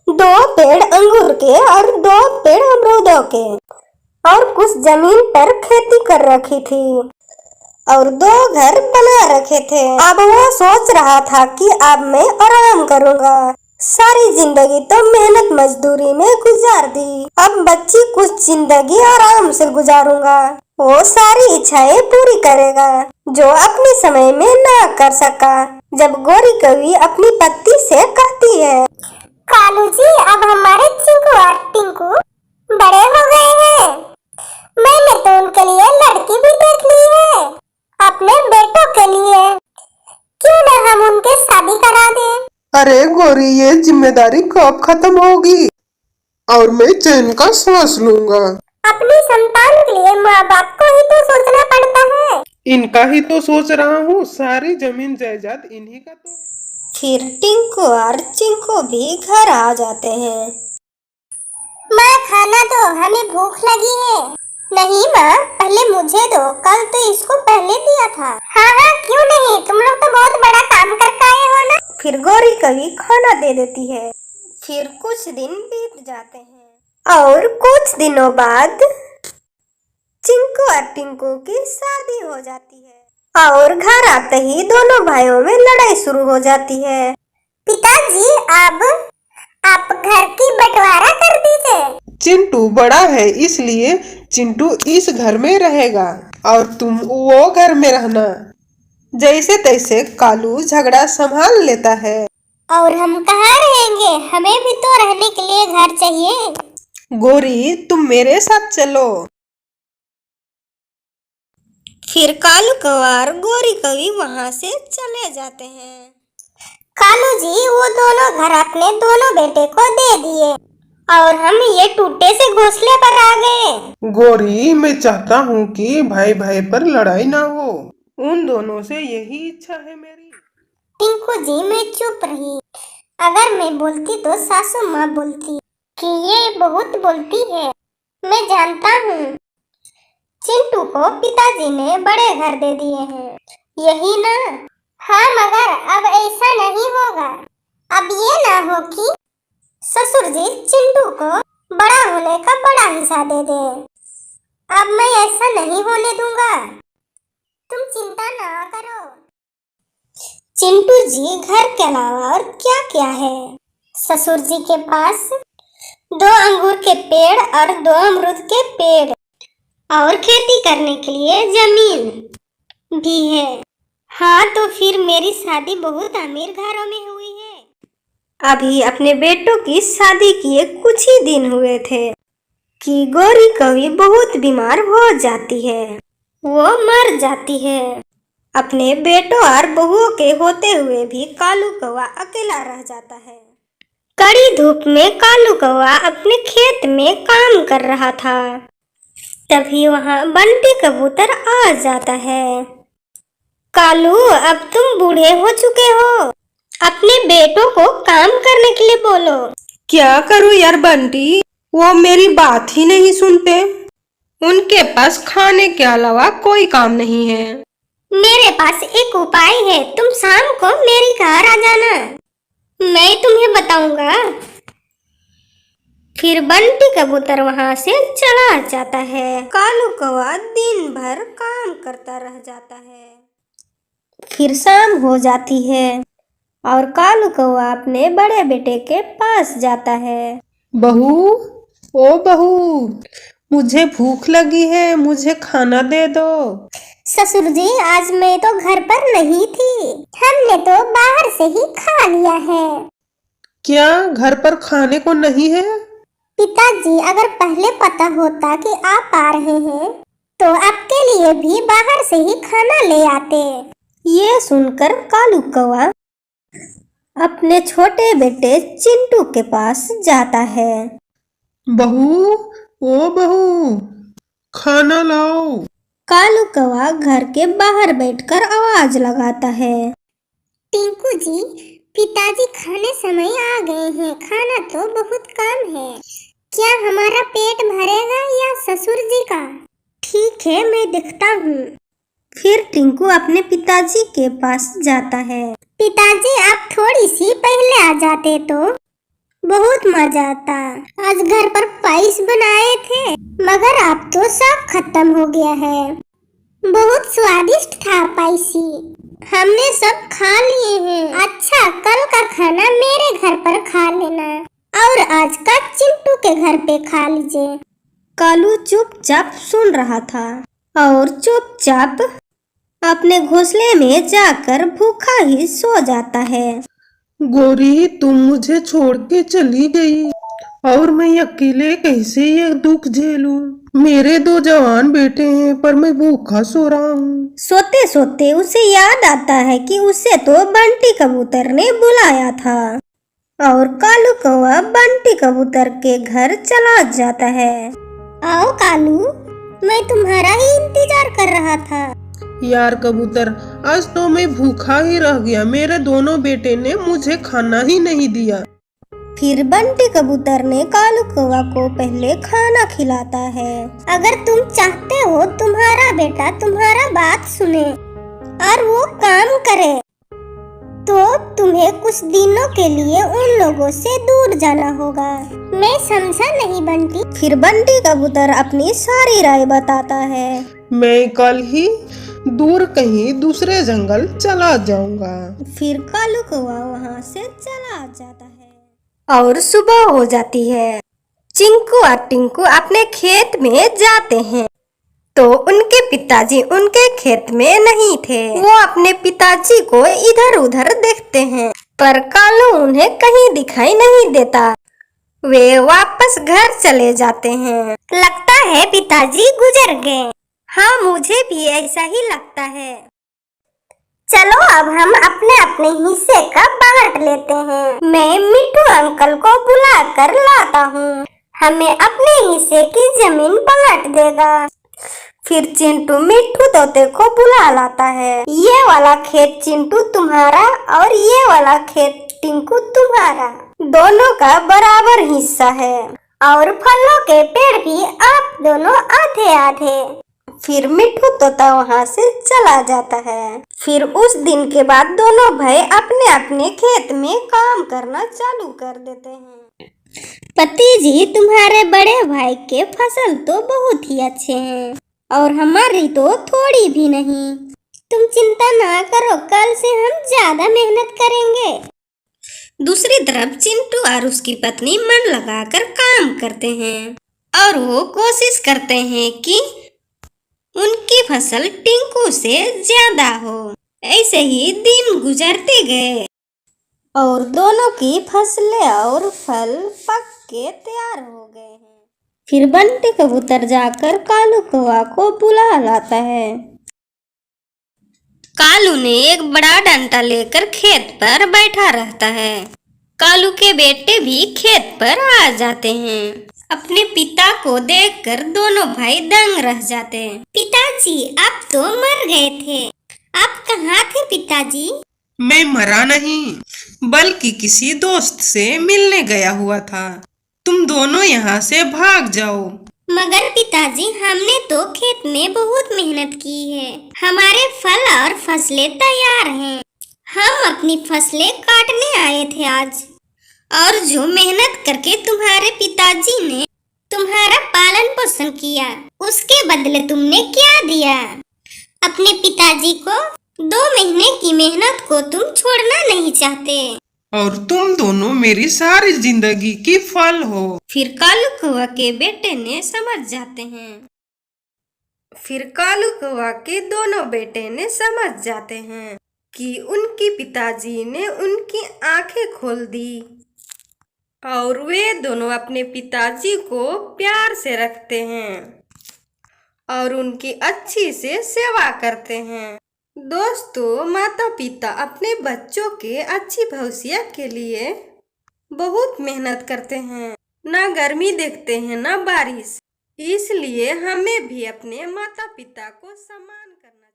दो पेड़ अंगूर के और दो पेड़ अमरूदों के, और कुछ जमीन पर खेती कर रखी थी और दो घर बना रखे थे। अब वो सोच रहा था कि अब मैं आराम करूंगा। सारी जिंदगी तो मेहनत मजदूरी में गुजार दी, अब बच्ची कुछ जिंदगी आराम से गुजारूंगा। वो सारी इच्छाएं पूरी करेगा जो अपने समय में ना कर सका। जब गौरी कवि अपनी पत्नी से कहती है, कालू जी, अब हमारे चिंकू और टिंकू बड़े हो गए हैं। मैंने तो उनके लिए लड़की भी देख ली है, अपने बेटों के लिए। क्यों ना हम उनके शादी करा दें? अरे गौरी, ये जिम्मेदारी कब खत्म होगी और मैं चैन का सांस लूंगा। अपनी संतान के लिए माँ बाप को ही तो सोचना पड़ता है। इनका ही तो सोच रहा हूँ, सारी जमीन जायदाद इन्हीं का तो। फिर टिंकू और चिंकू भी घर आ जाते हैं। माँ, खाना दो, हमें भूख लगी है। नहीं माँ, पहले मुझे दो, कल तो इसको पहले दिया था। हाँ हाँ, क्यों नहीं, तुम लोग तो बहुत बड़ा काम करके आए हो ना। फिर गौरी कवि खाना दे देती है। फिर कुछ दिन बीत जाते हैं और कुछ दिनों बाद चिंकू और टिंकू की शादी हो जाती है और घर आते ही दोनों भाइयों में लड़ाई शुरू हो जाती है। पिताजी, अब आप घर की बंटवारा कर दीजिए। चिंटू बड़ा है, इसलिए चिंटू इस घर में रहेगा और तुम वो घर में रहना। जैसे तैसे कालू झगड़ा संभाल लेता है। और हम कहाँ रहेंगे, हमें भी तो रहने के लिए घर चाहिए। गौरी, तुम मेरे साथ चलो। फिर कालू कवार गौरी कवि वहाँ से चले जाते हैं। कालू जी, वो दोनों घर अपने दोनों बेटे को दे दिए और हम ये टूटे से घोंसले पर आ गए। गौरी, मैं चाहता हूँ कि भाई भाई पर लड़ाई ना हो, उन दोनों से यही इच्छा है मेरी। टिंकू जी, मैं चुप रही। अगर मैं बोलती तो सासू माँ बोलती कि ये बहुत बोलती है। मैं जानता हूँ चिंटू को पिताजी ने बड़े घर दे दिए हैं, यही ना? हाँ, मगर अब ऐसा नहीं होगा। अब ये ना हो कि ससुर जी चिंटू को बड़ा होने का बड़ा हिस्सा दे दे। अब मैं ऐसा नहीं होने दूंगा, तुम चिंता ना करो। चिंटू जी घर के अलावा और क्या क्या है? ससुर जी के पास 2 अंगूर के पेड़ और 2 अमरूद के पेड़ और खेती करने के लिए जमीन भी है। हाँ, तो फिर मेरी शादी बहुत अमीर घरों में हुई है। अभी अपने बेटों की शादी किए कुछ ही दिन हुए थे कि गौरी कवि बहुत बीमार हो जाती है, वो मर जाती है। अपने बेटों और बहुओं के होते हुए भी कालू कौवा अकेला रह जाता है। कड़ी धूप में कालू कौवा अपने खेत में काम कर रहा था, तभी वहाँ बंटी कबूतर आ जाता है। कालू, अब तुम बूढ़े हो चुके हो, अपने बेटों को काम करने के लिए बोलो। क्या करूं यार बंटी, वो मेरी बात ही नहीं सुनते। उनके पास खाने के अलावा कोई काम नहीं है। मेरे पास एक उपाय है, तुम शाम को मेरे घर आ जाना, मैं तुम्हें बताऊंगा। फिर बंटी कबूतर वहाँ से चला जाता है। कालू कौवा दिन भर काम करता रह जाता है। फिर शाम हो जाती है और कालू कौवा अपने बड़े बेटे के पास जाता है। बहू, ओ बहू, मुझे भूख लगी है, मुझे खाना दे दो। ससुर जी, आज मैं तो घर पर नहीं थी, हमने तो बाहर से ही खा लिया है। क्या घर पर खाने को नहीं है? पिताजी, अगर पहले पता होता कि आप आ रहे हैं तो आपके लिए भी बाहर से ही खाना ले आते। ये सुनकर कालू कौवा अपने छोटे बेटे चिंटू के पास जाता है। बहू, ओ बहू, खाना लाओ। कालू कौवा घर के बाहर बैठकर आवाज लगाता है। टिंकू जी, पिताजी खाने समय आ गए हैं, खाना तो बहुत कम है, क्या हमारा पेट भरेगा या ससुर जी का? ठीक है, मैं देखता हूँ। फिर टिंकू अपने पिताजी के पास जाता है। पिताजी, आप थोड़ी सी पहले आ जाते तो बहुत मजा आता। आज घर पर पाइस बनाए थे, मगर अब तो सब खत्म हो गया है। बहुत स्वादिष्ट था पाइसी, हमने सब खा लिए हैं। अच्छा, कल का खाना मेरे घर पर खा लेना और आज का चिंटू के घर पे खा लीजिए। कालू चुपचाप सुन रहा था और चुपचाप अपने घोंसले में जाकर भूखा ही सो जाता है। गोरी, तुम मुझे छोड़ के चली गई और मैं अकेले कैसे ये दुख झेलूं? मेरे 2 जवान बेटे हैं पर मैं भूखा सो रहा हूँ। सोते सोते उसे याद आता है कि उसे तो बंटी कबूतर ने बुलाया था और कालू कौवा बंटी कबूतर के घर चला जाता है। आओ कालू, मैं तुम्हारा ही इंतजार कर रहा था। यार कबूतर, आज तो मैं भूखा ही रह गया। मेरे दोनों बेटे ने मुझे खाना ही नहीं दिया। फिर बंटी कबूतर ने कालू कौवा को पहले खाना खिलाता है। अगर तुम चाहते हो तुम्हारा बेटा तुम्हारा बात सुने और वो काम करे, तो तुम्हें कुछ दिनों के लिए उन लोगों से दूर जाना होगा। मैं समझा नहीं बंटी? फिर बंटी कबूतर अपनी सारी राय बताता है। मैं कल ही दूर कहीं दूसरे जंगल चला जाऊंगा। फिर कालू कौवा वहाँ से चला जाता है और सुबह हो जाती है। चिंकू और टिंकू अपने खेत में जाते हैं तो उनके पिताजी उनके खेत में नहीं थे। वो अपने पिताजी को इधर उधर देखते हैं पर कालू उन्हें कहीं दिखाई नहीं देता। वे वापस घर चले जाते हैं। लगता है पिताजी गुजर गए। हाँ, मुझे भी ऐसा ही लगता है। चलो अब हम अपने अपने हिस्से का बांट लेते हैं। मैं मिट्टू अंकल को बुला कर लाता हूँ, हमें अपने हिस्से की जमीन बांट देगा। फिर चिंटू मिट्टू तोते को बुला लाता है। ये वाला खेत चिंटू तुम्हारा और ये वाला खेत टिंकू तुम्हारा, दोनों का बराबर हिस्सा है और फलों के पेड़ भी आप दोनों आधे आधे। फिर मिट्टू तोता वहाँ से चला जाता है। फिर उस दिन के बाद दोनों भाई अपने अपने खेत में काम करना चालू कर देते हैं। पति जी, तुम्हारे बड़े भाई के फसल तो बहुत ही अच्छे हैं और हमारी तो थोड़ी भी नहीं। तुम चिंता ना करो, कल से हम ज्यादा मेहनत करेंगे। दूसरी तरफ चिंटू और उसकी पत्नी मन लगाकर काम करते हैं और वो कोशिश करते हैं कि उनकी फसल टिंकू से ज्यादा हो। ऐसे ही दिन गुजरते गए और दोनों की फसलें और फल पक के तैयार हो गए हैं। फिर बंटी कबूतर जाकर कालू कौवा को बुला लाता है। कालू ने एक बड़ा डंडा लेकर खेत पर बैठा रहता है। कालू के बेटे भी खेत पर आ जाते हैं। अपने पिता को देखकर दोनों भाई दंग रह जाते हैं। पिताजी, आप तो मर गए थे। आप कहाँ थे पिताजी? मैं मरा नहीं, बल्कि किसी दोस्त से मिलने गया हुआ था। तुम दोनों यहाँ से भाग जाओ। मगर पिताजी, हमने तो खेत में बहुत मेहनत की है। हमारे फल और फसलें तैयार हैं। हम अपनी फसलें काटने आए थे आज। और जो मेहनत करके तुम्हारे पिताजी ने तुम्हारा पालन पोषण किया, उसके बदले तुमने क्या दिया? अपने पिताजी को 2 महीने की मेहनत को तुम छोड़ना नहीं चाहते। और तुम दोनों मेरी सारी जिंदगी की फल हो। फिर कालू कौवा के बेटे ने समझ जाते हैं। फिर कालू कौवा के दोनों बेटे ने समझ जाते हैं कि उनके पिताजी ने उनकी आंखें खोल दी और वे दोनों अपने पिताजी को प्यार से रखते हैं और उनकी अच्छी से सेवा करते हैं। दोस्तों, माता पिता अपने बच्चों के अच्छी भविष्य के लिए बहुत मेहनत करते हैं। ना गर्मी देखते हैं ना बारिश। इसलिए हमें भी अपने माता पिता को सम्मान करना